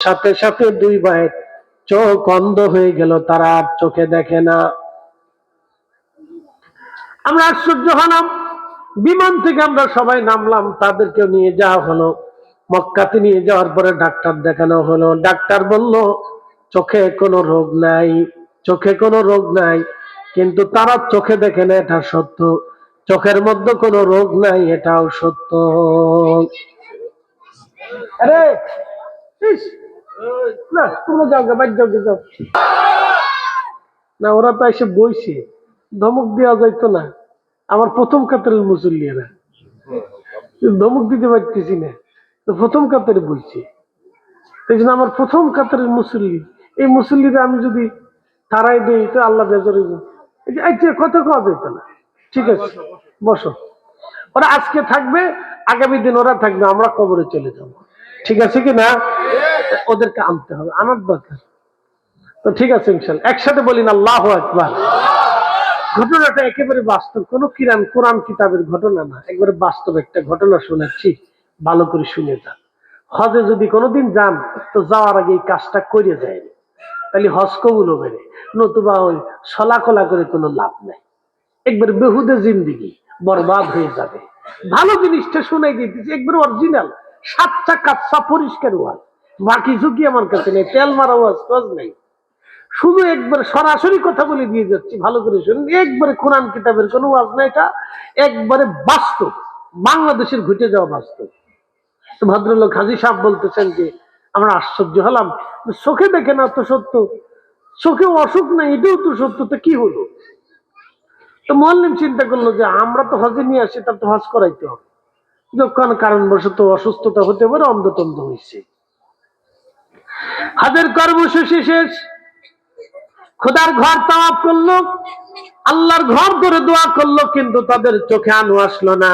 সাথে সাথে দুই ভাইয়ের চোখ অন্ধ হয়ে গেল, তারা আর চোখে দেখে না। আমরা আশ্চর্য হলাম। বিমান থেকে আমরা সবাই নামলাম, তাদেরকে নিয়ে যাওয়া হলো। মক্কাতে নিয়ে যাওয়ার পরে ডাক্তার দেখানো হলো। ডাক্তার বলল চোখে কোনো রোগ নাই, চোখে কোনো রোগ নাই। কিন্তু তারা চোখে দেখে না, এটা সত্য। চোখের মধ্যে কোনো রোগ নাই, এটাও সত্য। আরে না, তোমরা যাও, বাইর যাও, যাও না। ওরা তো এসে বইছে, ধমক দেওয়া যাইতো না। আমার প্রথম কাতারের মুসল্লিরা ধমক দিতে পারতেছি না, তো প্রথম কাতারে বইছে। এই জন্য আমার প্রথম কাতারের মুসল্লি, এই মুসল্লিরা আমি যদি তারাই দিই তো আল্লাহ বেজরে কথা কওয়া যেত না। ঠিক আছে, বসো। ওরা আজকে থাকবে, আগামী দিন ওরা থাকবে, আমরা কবরে চলে যাব। ঠিক আছে কি না? ওদেরকে আনতে হবে, আনার দরকার। তো ঠিক আছে, ইনশাআল্লাহ একসাথে বলি না আল্লাহু আকবার। ঘটনাটা একেবারে বাস্তব, কোন কোরআন কিতাবের ঘটনা না, একবারে বাস্তব একটা ঘটনা শোনাচ্ছি, ভালো করে শুনে যান। হজে যদি কোনোদিন যান তো যাওয়ার আগে এই কাজটা করে যায়, তাহলে হজ কবুল হবে, নতুবা ওই সলাকলা করে কোনো লাভ নাই। একবার বেহুদে জিন্দিগি বরবাদ হয়ে যাবে। ভালো জিনিসটা শুনাই দিতেছি, একবার অরিজিনাল, সাতটা কাচ্চা পরিষ্কার ওয়াজ, বাকি ঝুঁকি আমার কাছে নেই, তেল মারা ওয়াজ কাজ নাই। শুধু একবার সরাসরি কথা বলে দিয়ে যাচ্ছি, ভালো করে শুনুন। একবারে কোরআন কিতাবের কোনো ওয়াজ না, এটা একবারে বাস্তব, বাংলাদেশের ঘটে যাওয়া বাস্তব। তো ভদ্রলোক হাজী সাহেব বলতেছেন যে আমরা আশ্চর্য হলাম, চোখে দেখে না তো সত্য, চোখে অসুখ নাই এটাও তো সত্য, তো কি হলো? তো মুআল্লিম চিন্তা করলো যে আমরা তো হজে নিয়ে আসি, তার তো হজ করাইতে হবে। যখন কারণবশত অসুস্থতা হতে পারে, অন্ধতন্দ হয়েছে। হজের কর্মসূচি শেষ, খোদার ঘর তাওয়াফ করলো, আল্লাহর ঘর ধরে দোয়া করলো, কিন্তু তাদের চোখে আলো আসলো না।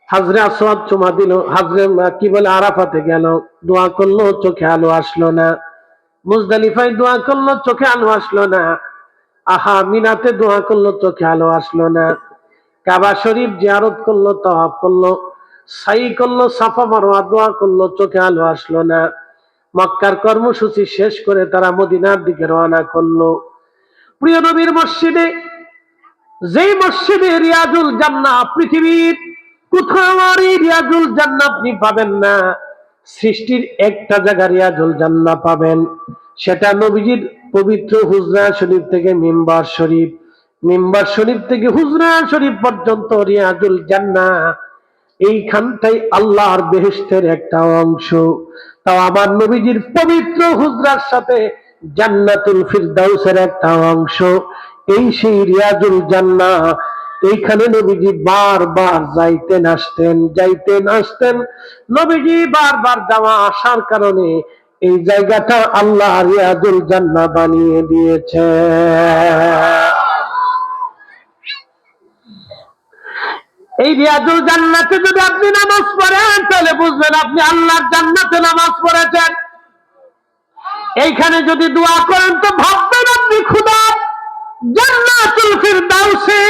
হাজরে আসওয়াদ চুমা দিল, হাজরে কি বলে আরাফাতে গেল, দোয়া করলো, চোখে আলো আসলো না। মুজদালিফায় দোয়া করলো, চোখে আলো আসলো না। আহা মিনাতে দোয়া করলো, চোখে আলো আসলো না। কাবা শরীফ জিয়ারত করলো, তাওয়াফ করলো, সাই করলো, সাফা মারওয়া দোয়া করলো, চোখে আলো আসলো না। মক্কার কর্মসূচি শেষ করে তারা মদিনার দিকে রওনা করলো। প্রিয় নবীর মসজিদে, যেই মসজিদে রিয়াজুল জান্নাহ, পৃথিবীর কোথাও আর এই রিয়াজুল জান্নাহ আপনি পাবেন না। সৃষ্টির একটা জায়গা রিয়াজুল জান্নাহ পাবেন, সেটা নবীজির পবিত্র হুজরা শরীফ থেকে মিম্বার শরীফ, মিম্বার শরীফ থেকে হুজরা শরীফ পর্যন্ত রিয়াজুল জান্নাহ। এইখানটাই আল্লাহর বেহেশতের একটা অংশ। তাও আমার নবীজির পবিত্র হুজরার সাথে জান্নাতুল ফিরদাউসের একটা অংশ, এই সেই রিয়াজুল জান্নাহ। এইখানে নবীজি বারবার যাইতেন আসতেন, যাইতেন আসতেন। নবীজি বারবার যাওয়া আসার কারণে এই জায়গাটা আল্লাহ রিয়াজুল জান্নাহ বানিয়ে দিয়েছে। এই রিয়াজুল জান্নাতে যদি আপনি নামাজ পড়েন, তাহলে বুঝবেন আপনি আল্লাহর জান্নাতে নামাজ পড়েছেন। এইখানে যদি দোয়া করেন তো ভাববেন আপনি খোদা জান্নাতুল ফিরদাউসে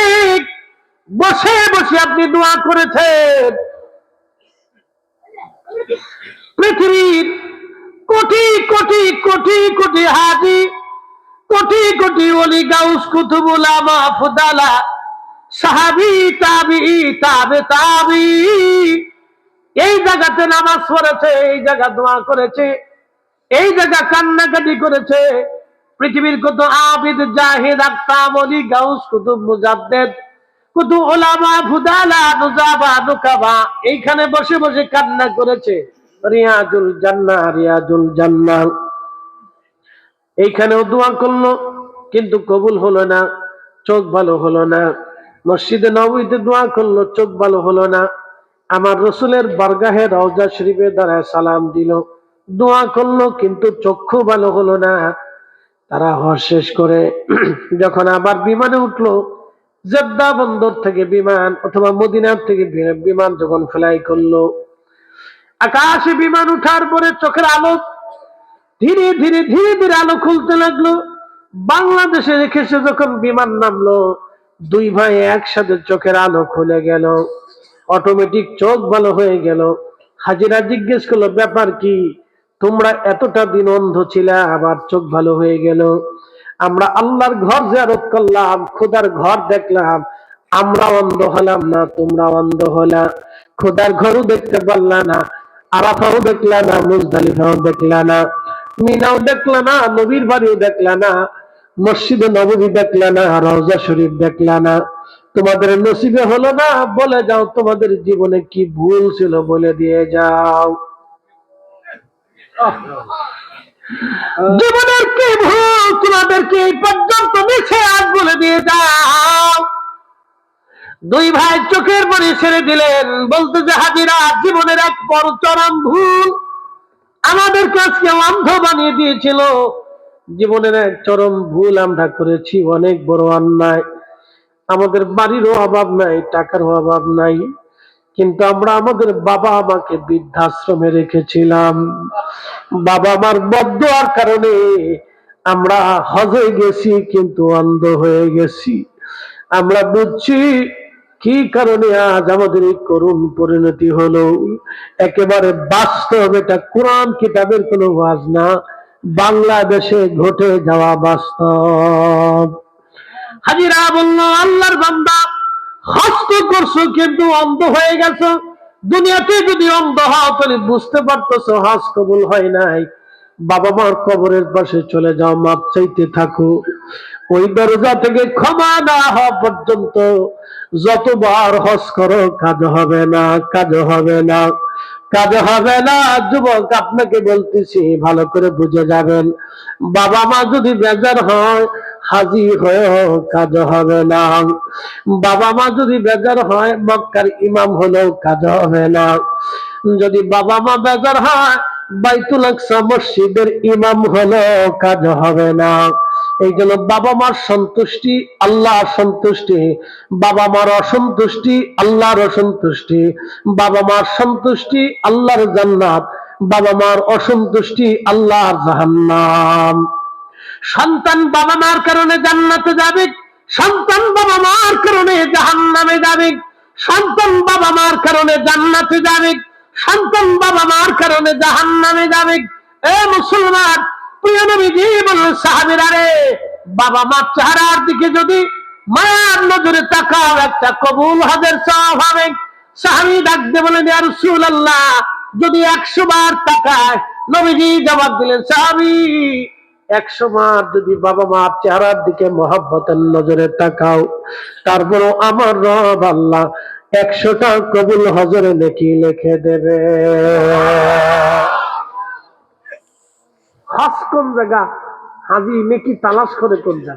বসে বসে আপনি দোয়া করেছেন। পৃথিবীর কোটি কোটি কোটি কোটি হাজী, কোটি কোটি ওলি, গাউস, কুতুব, উলামা, ফুদালা, সাহাবী, তাবিঈ, তাবে তাবি এই জায়গাতে নামাজ পড়েছে, এই জায়গা দোয়া করেছে, এই জায়গা কান্নাকাটি করেছে। পৃথিবীর কত আবিদ, জাহিদ, আক্তাব, ওলি, গাউস, কুতুব, মুজাদ্দেদ, কত উলামা, ফুদালা, নুজাবা, নুকাবা এইখানে বসে বসে কান্না করেছে। রিয়াজুল জান্নাহ, রিয়াজুল জান্নাহ। এইখানেও দোয়া করলো, কিন্তু কবুল হলো না, চোখ ভালো হলো না। মসজিদে নববীতে দোয়া করলো, চোখ ভালো হলো না। আমার রসুলের বারগাহে রওজা শরীফে দাঁড়ায় সালাম দিল, দোয়া করলো, কিন্তু চক্ষু ভালো হলো না। তারা হজ শেষ করে যখন আবার বিমানে উঠলো, জেদ্দা বন্দর থেকে বিমান অথবা মদিনার থেকে বিমান যখন ফ্লাই করলো, আকাশে বিমান উঠার পরে চোখের আলো ধীরে ধীরে ধীরে ধীরে আলো খুলতে লাগলো। বাংলাদেশে রেখেছে যখন বিমান নামলো, দুই ভাই একসাথে চোখের আলো খুলে গেল, অটোমেটিক চোখ ভালো হয়ে গেল। হাজিরা জিজ্ঞেস করলো ব্যাপার কি? তোমরা এতটা দিন অন্ধ ছিলে, আবার চোখ ভালো হয়ে গেল। আমরা আল্লাহর ঘর জিয়ারত করলাম, খোদার ঘর দেখলাম, আমরা অন্ধ হলাম না, তোমরা অন্ধ হলা। খোদার ঘরও দেখতে পারলা না, আরাফাও দেখলা না, মুজদালিফাও দেখলা না, মিনাও দেখলা না, নবীর বাড়িও দেখলা না, মসজিদে নববী দেখলা না, রওজা শরীফ দেখলা না। তোমাদের নসিবে হলো না। বলে যাও তোমাদের জীবনে কি ভুল ছিল, বলে দিয়ে যাও। জীবনের কি ভুল তোমাদেরকে এই পর্যন্ত মিছে আজ বলে দিয়ে যাও। দুই ভাই চোখের পানি ছেড়ে দিলেন, বলতে যে হাজিরা, জীবনের এক বড় চরম ভুল আমাদের কাছে অন্ধ বানিয়ে দিয়েছিল। জীবনের এক চরম ভুল আমরা করেছি, অনেক বড় অন্যায়। আমাদের বাড়িরও অভাব নাই, টাকারও অভাব নাই, কিন্তু আমরা আমাদের বাবা মাকে বৃদ্ধাশ্রমে রেখেছিলাম। বাবা মার বদদোয়ার কারণে আমরা হজে গেছি, কিন্তু অন্ধ হয়ে গেছি। আমরা বুঝছি কি কারণে আজ আমাদের এই করুণ পরিণতি হলো। একেবারে বাস্তব, এটা কোরআন কিতাবের কোনো ওয়াজ না, বাংলাদেশে ঘটে যাওয়া বাস্তব। হাজিরা বলল, আল্লাহর বান্দা, হজ তো করছো কিন্তু অন্ধ হয়ে গেছো। দুনিয়াতে যদি অন্ধ হও তাহলে বুঝতে পারতেছো হজ কবুল হয় নাই। বাবা মার কবরের পাশে চলে যাও, মাপ চাইতে থাকো। ওই দরজা থেকে ক্ষমা না হওয়া পর্যন্ত যতবার হজ করো কাজ হবে না, কাজ হবে না, কাজ হবে না। যুবক, আপনাকে বলতেছি, ভালো করে বুঝে যাবেন। বাবা মা যদি বেজার হয়, হাজি হয়েও কাজ হবে না। বাবা মা যদি বেজার হয়, মক্কার ইমাম হলেও কাজ হবে না। যদি বাবা মা বেজার হয়, বাইতুল আকসা মসজিদের ইমাম হলেও কাজ হবে না। এই জন্য বাবা মার সন্তুষ্টি আল্লাহর সন্তুষ্টি, বাবা মার অসন্তুষ্টি আল্লাহর অসন্তুষ্টি। বাবা মার সন্তুষ্টি আল্লাহর জান্নাত, বাবা মার অসন্তুষ্টি আল্লাহর জাহান্নাম। সন্তান বাবা মার কারণে জান্নাতে যাবে, সন্তান বাবা মার কারণে জাহান্নামে যাবে। সন্তান বাবা মার কারণে জান্নাতে যাবে, সন্তান বাবা মার কারণে জাহান্নামে যাবে। এ মুসলমান, প্রিয় নবীজি বললেন, সাহাবীরা রে, বাবা মার চেহারার দিকে যদি মায়ার নজরে তাকাও, একটা কবুল হজের সওয়াব হবে। সাহাবী ডাক দিয়ে বলেন, ইয়া রাসূলুল্লাহ, যদি 100 বার তাকায়? নবীজি জবাব দিলেন, সাহাবী, 100 বার যদি বাবা মার চেহারার দিকে মহব্বতের নজরে তাকাও, তারপরও আমার রব আল্লাহ 100টা কবুল হজরে নেকি লিখে দেবে। হজ কোন জায়গা? হাজি নেকি তালাশ করে কোন জায়গা?